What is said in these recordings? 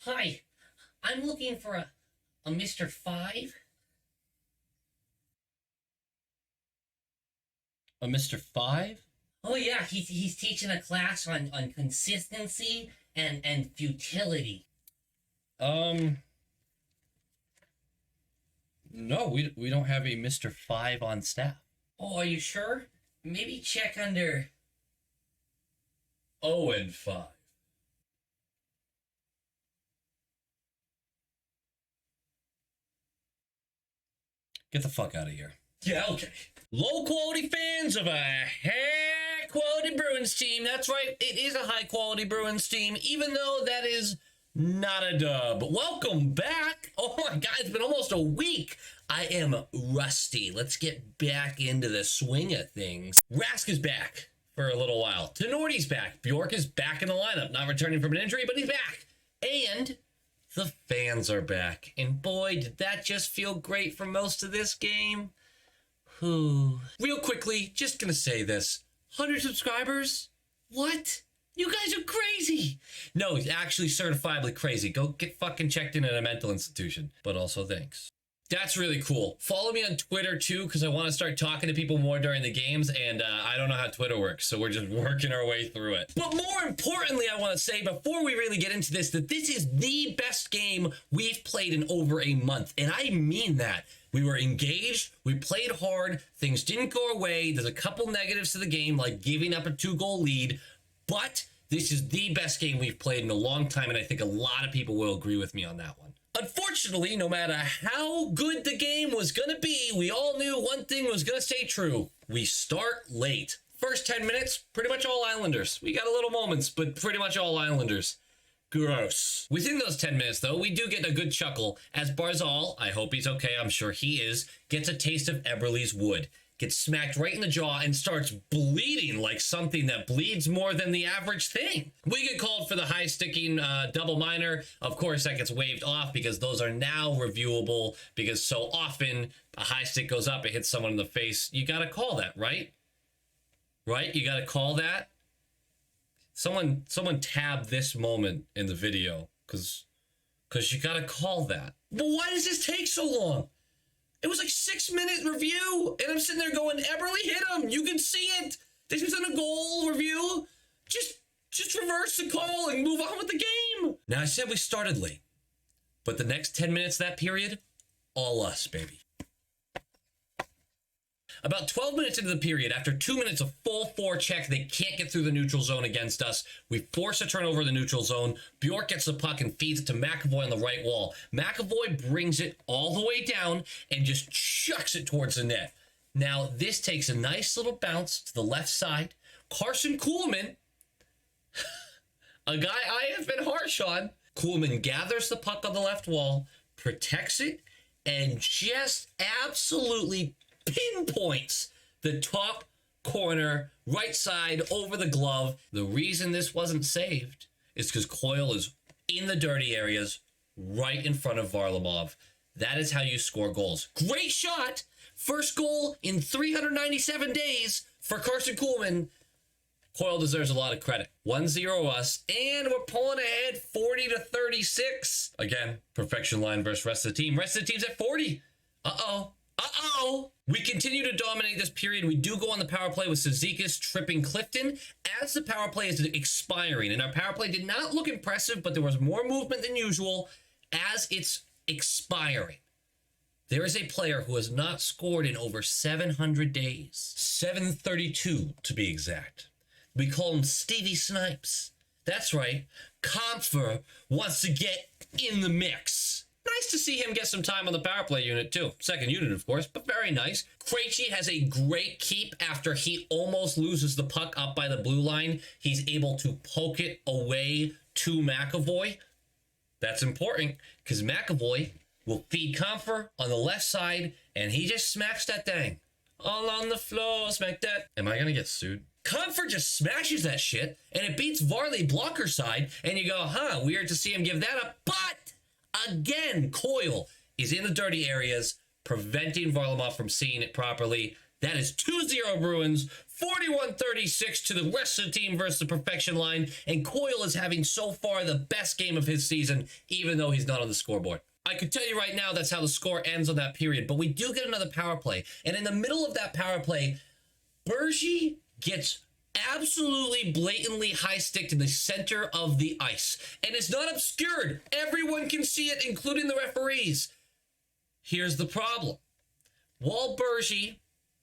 Hi, I'm looking for a Mr. Five. A Mr. Five? Oh yeah, he's teaching a class on consistency and futility. No, we don't have a Mr. Five on staff. Oh, are you sure? Maybe check under. Oh, and 5. Get the fuck out of here. Yeah, okay. Low quality fans of a high quality Bruins team. That's right, it is a high quality Bruins team, even though that is not a dub. Welcome back. Oh my god, it's been almost a week. I am rusty. Let's get back into the swing of things. Rask is back for a little while. Tenorti's back. Bjork is back in the lineup, not returning from an injury, but he's back. And the fans are back. And boy, did that just feel great for most of this game. Real quickly, just gonna say this. 100 subscribers? What? You guys are crazy. No, actually certifiably crazy. Go get fucking checked in at a mental institution. But also thanks. That's really cool. Follow me on Twitter too, because I want to start talking to people more during the games, and I don't know how Twitter works, so we're just working our way through it. But more importantly, I want to say, before we really get into this, that this is the best game we've played in over a month, and I mean that. We were engaged, we played hard, things didn't go away, there's a couple negatives to the game, like giving up a 2-goal lead, but this is the best game we've played in a long time, and I think a lot of people will agree with me on that one. Unfortunately, no matter how good the game was going to be, we all knew one thing was going to stay true. We start late. First 10 minutes, pretty much all Islanders. We got a little moments, but pretty much all Islanders. Gross. Within those 10 minutes, though, we do get a good chuckle as Barzal, I hope he's okay, I'm sure he is, gets a taste of Eberle's wood. Gets smacked right in the jaw and starts bleeding like something that bleeds more than the average thing. We get called for the high-sticking double minor. Of course, that gets waved off because those are now reviewable, because so often a high stick goes up, it hits someone in the face. You gotta call that, right? Right? You gotta call that? Someone tab this moment in the video, because you gotta call that. But why does this take so long? It was like 6-minute review, and I'm sitting there going, Eberle hit him. You can see it. This was in a goal review. Just reverse the call and move on with the game. Now, I said we started late, but the next 10 minutes of that period, all us, baby. About 12 minutes into the period, after 2 minutes of full forecheck, they can't get through the neutral zone against us. We force a turnover in the neutral zone. Bjork gets the puck and feeds it to McAvoy on the right wall. McAvoy brings it all the way down and just chucks it towards the net. Now, this takes a nice little bounce to the left side. Carson Kuhlman, a guy I have been harsh on. Kuhlman gathers the puck on the left wall, protects it, and just absolutely pinpoints the top corner, right side, over the glove. The reason this wasn't saved is because Coyle is in the dirty areas, right in front of Varlamov. That is how you score goals. Great shot! First goal in 397 days for Carson Kuhlman. Coyle deserves a lot of credit. 1-0 us, and we're pulling ahead 40-36. Again, perfection line versus rest of the team. Rest of the team's at 40. Uh-oh. We continue to dominate this period. We do go on the power play with Cizikas tripping Clifton as the power play is expiring. And our power play did not look impressive, but there was more movement than usual as it's expiring. There is a player who has not scored in over 700 days. 732 to be exact. We call him Stevie Snipes. That's right. Comfer wants to get in the mix. Nice to see him get some time on the power play unit, too. Second unit, of course, but very nice. Krejci has a great keep after he almost loses the puck up by the blue line. He's able to poke it away to McAvoy. That's important, because McAvoy will feed Comfer on the left side, and he just smacks that thing. All on the floor, smack that. Am I going to get sued? Comfer just smashes that shit, and it beats Varley blocker side, and you go, weird to see him give that up, but again, Coyle is in the dirty areas, preventing Varlamov from seeing it properly. That is 2-0 Bruins, 41-36 to the rest of the team versus the perfection line, and Coyle is having so far the best game of his season, even though he's not on the scoreboard. I could tell you right now that's how the score ends on that period, but we do get another power play, and in the middle of that power play, Bergie gets absolutely blatantly high-sticked in the center of the ice, and it's not obscured. Everyone can see it, including the referees. Here's the problem. While Bergie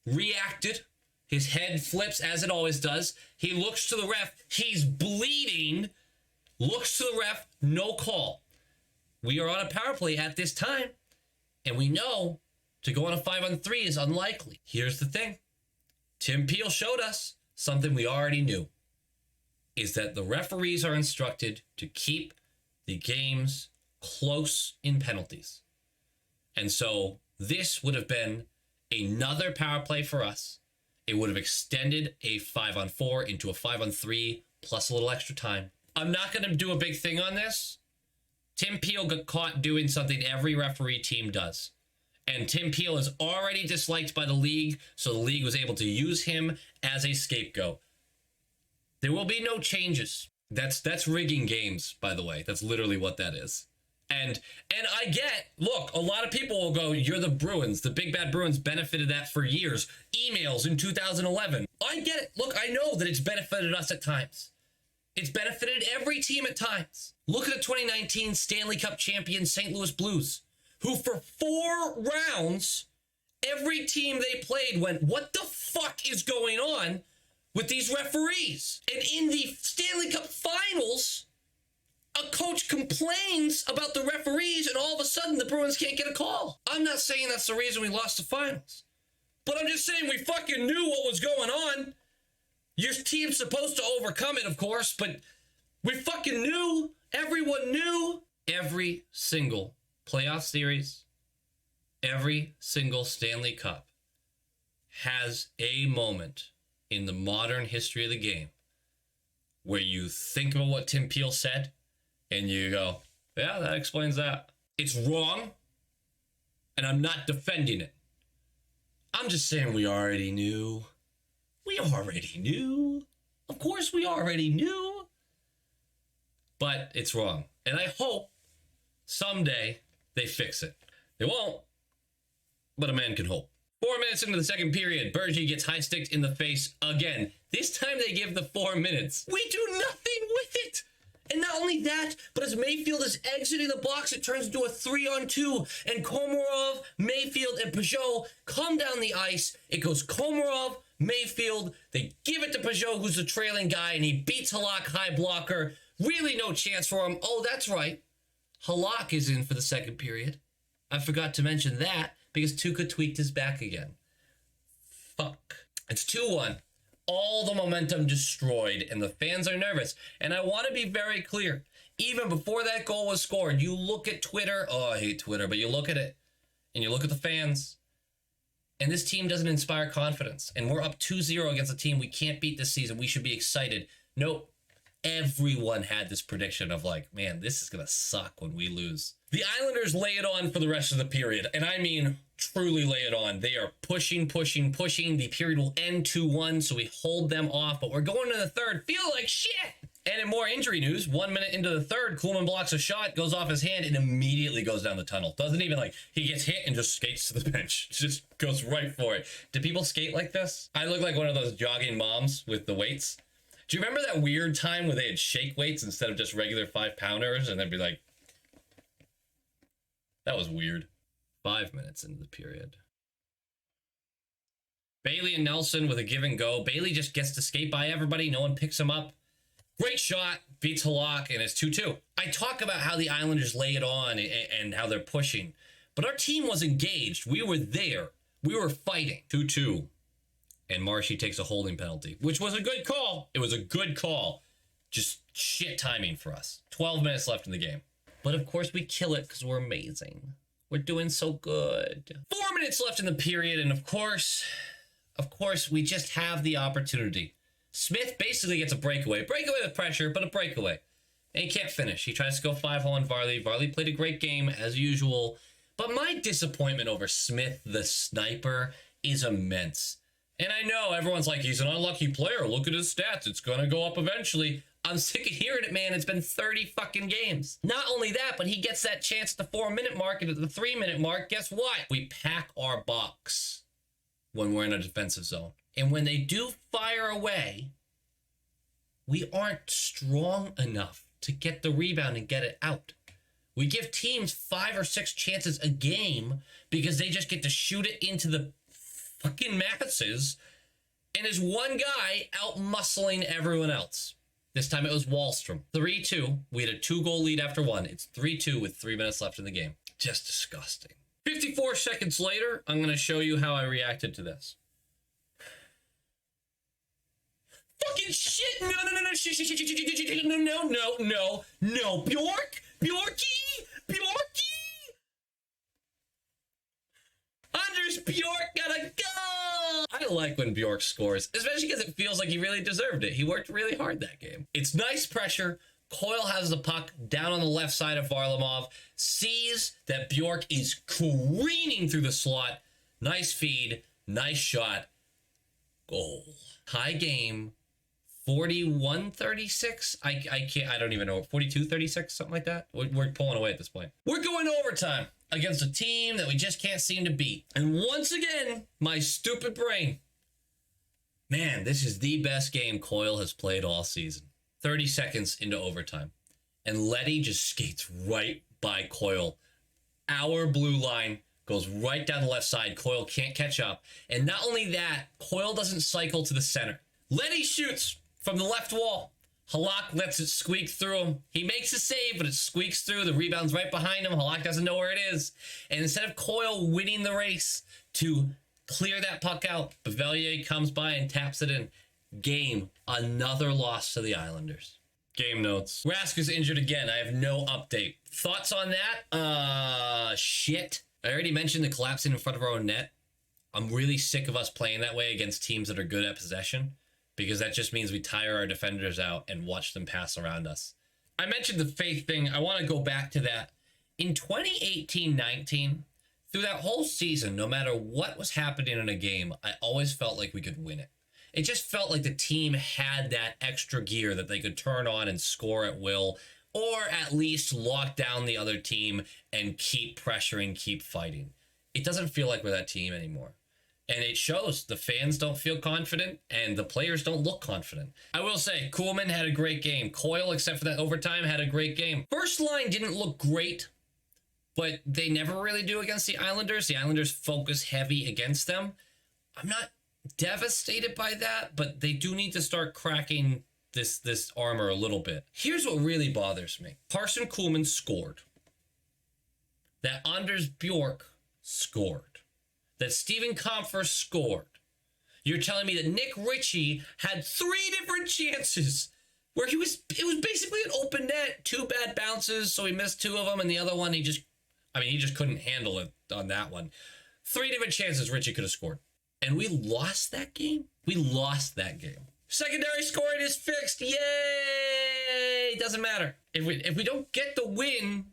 reacted, his head flips as it always does. He looks to the ref. He's bleeding. Looks to the ref. No call. We are on a power play at this time, and we know to go on a 5-on-3 is unlikely. Here's the thing. Tim Peel showed us something we already knew, is that the referees are instructed to keep the games close in penalties. And so this would have been another power play for us. It would have extended a 5-on-4 into a 5-on-3 plus a little extra time. I'm not going to do a big thing on this. Tim Peel got caught doing something every referee team does. And Tim Peel is already disliked by the league, so the league was able to use him as a scapegoat. There will be no changes. That's rigging games, by the way. That's literally what that is. And I get, look, a lot of people will go, you're the Bruins. The big bad Bruins benefited that for years. Emails in 2011. I get it. Look, I know that it's benefited us at times. It's benefited every team at times. Look at the 2019 Stanley Cup champion St. Louis Blues, who for 4 rounds, every team they played went, what the fuck is going on with these referees? And in the Stanley Cup finals, a coach complains about the referees, and all of a sudden the Bruins can't get a call. I'm not saying that's the reason we lost the finals, but I'm just saying we fucking knew what was going on. Your team's supposed to overcome it, of course, but we fucking knew. Everyone knew. Every single playoff series, every single Stanley Cup has a moment in the modern history of the game where you think about what Tim Peel said and you go, yeah, that explains that. It's wrong, and I'm not defending it. I'm just saying we already knew. We already knew. Of course we already knew. But it's wrong. And I hope someday they fix it. They won't, but a man can hope. 4 minutes into the second period, Bergie gets high-sticked in the face again. This time they give the 4 minutes. We do nothing with it. And not only that, but as Mayfield is exiting the box, it turns into a 3-on-2. And Komarov, Mayfield, and Peugeot come down the ice. It goes Komarov, Mayfield. They give it to Peugeot, who's the trailing guy, and he beats Halak high blocker. Really no chance for him. Oh, that's right. Halak is in for the second period. I forgot to mention that because Tuukka tweaked his back again. Fuck. It's 2-1. All the momentum destroyed, and the fans are nervous. And I want to be very clear. Even before that goal was scored, you look at Twitter. Oh, I hate Twitter, but you look at it, and you look at the fans, and this team doesn't inspire confidence. And we're up 2-0 against a team we can't beat this season. We should be excited. Nope. Everyone had this prediction of like, man, this is going to suck when we lose. The Islanders lay it on for the rest of the period. And I mean, truly lay it on. They are pushing. The period will end 2-1, so we hold them off. But we're going to the third. Feel like shit. And in more injury news, 1 minute into the third, Kuhlman blocks a shot, goes off his hand, and immediately goes down the tunnel. Doesn't even like, he gets hit and just skates to the bench. Just goes right for it. Do people skate like this? I look like one of those jogging moms with the weights. Do you remember that weird time where they had shake weights instead of just regular 5-pounders? And they'd be like, that was weird. 5 minutes into the period. Bailey and Nelson with a give and go. Bailey just gets to skate by everybody. No one picks him up. Great shot. Beats Halak, and it's 2-2. I talk about how the Islanders lay it on and how they're pushing. But our team was engaged. We were there. We were fighting. 2-2. And Marshy takes a holding penalty, which was a good call. It was a good call. Just shit timing for us. 12 minutes left in the game. But of course we kill it because we're amazing. We're doing so good. 4 minutes left in the period, and of course, we just have the opportunity. Smith basically gets a breakaway. Breakaway with pressure, but a breakaway. And he can't finish. He tries to go 5-hole on Varley. Varley played a great game, as usual. But my disappointment over Smith, the sniper, is immense. And I know everyone's like, he's an unlucky player. Look at his stats. It's going to go up eventually. I'm sick of hearing it, man. It's been 30 fucking games. Not only that, but he gets that chance at the 4-minute mark, and at the 3-minute mark, guess what? We pack our box when we're in a defensive zone. And when they do fire away, we aren't strong enough to get the rebound and get it out. We give teams 5 or 6 chances a game because they just get to shoot it into the fucking masses, and there's one guy out muscling everyone else. This time it was Wallstrom. 3-2. We had a 2-goal lead after one. It's 3-2 with 3 minutes left in the game. Just disgusting. 54 seconds later, I'm going to show you how I reacted to this. Fucking shit! No, Bjork! Bjorky! Anders Bjork got a goal! I like when Bjork scores, especially because it feels like he really deserved it. He worked really hard that game. It's nice pressure. Coyle has the puck down on the left side of Varlamov, sees that Bjork is careening through the slot. Nice feed, nice shot, goal. High game, 41-36. I don't even know, 42-36, something like that. We're pulling away at this point. We're going to overtime against a team that we just can't seem to beat. And once again, my stupid brain. Man, this is the best game Coyle has played all season. 30 seconds into overtime. And Letty just skates right by Coyle. Our blue line goes right down the left side. Coyle can't catch up. And not only that, Coyle doesn't cycle to the center. Letty shoots from the left wall. Halak lets it squeak through him. He makes a save, but it squeaks through. The rebound's right behind him. Halak doesn't know where it is. And instead of Coyle winning the race to clear that puck out, Bevelier comes by and taps it in. Game. Another loss to the Islanders. Game notes. Rask is injured again. I have no update. Thoughts on that? Shit. I already mentioned the collapsing in front of our own net. I'm really sick of us playing that way against teams that are good at possession, because that just means we tire our defenders out and watch them pass around us. I mentioned the faith thing. I want to go back to that. In 2018-19, through that whole season, no matter what was happening in a game, I always felt like we could win it. It just felt like the team had that extra gear that they could turn on and score at will, or at least lock down the other team and keep pressuring, keep fighting. It doesn't feel like we're that team anymore. And it shows. The fans don't feel confident, and the players don't look confident. I will say, Kuhlman had a great game. Coyle, except for that overtime, had a great game. First line didn't look great, but they never really do against the Islanders. The Islanders focus heavy against them. I'm not devastated by that, but they do need to start cracking this armor a little bit. Here's what really bothers me. Carson Kuhlman scored. That Anders Bjork scored. That Steven Kampfer scored. You're telling me that Nick Ritchie had 3 different chances where it was basically an open net, 2 bad bounces, so he missed 2 of them, and the other one he just couldn't handle it on that one. 3 different chances Ritchie could have scored. And we lost that game? We lost that game. Secondary scoring is fixed. Yay! It doesn't matter. If we don't get the win,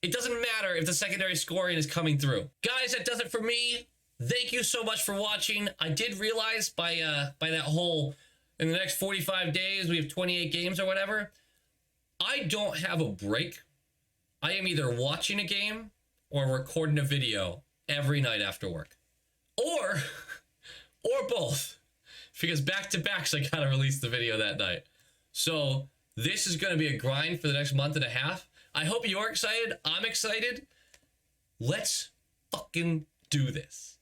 it doesn't matter if the secondary scoring is coming through. Guys, that does it for me. Thank you so much for watching. I did realize by that whole, in the next 45 days, we have 28 games or whatever. I don't have a break. I am either watching a game or recording a video every night after work. Or both. Because back-to-backs, I gotta release the video that night. So this is gonna be a grind for the next month and a half. I hope you're excited. I'm excited. Let's fucking do this.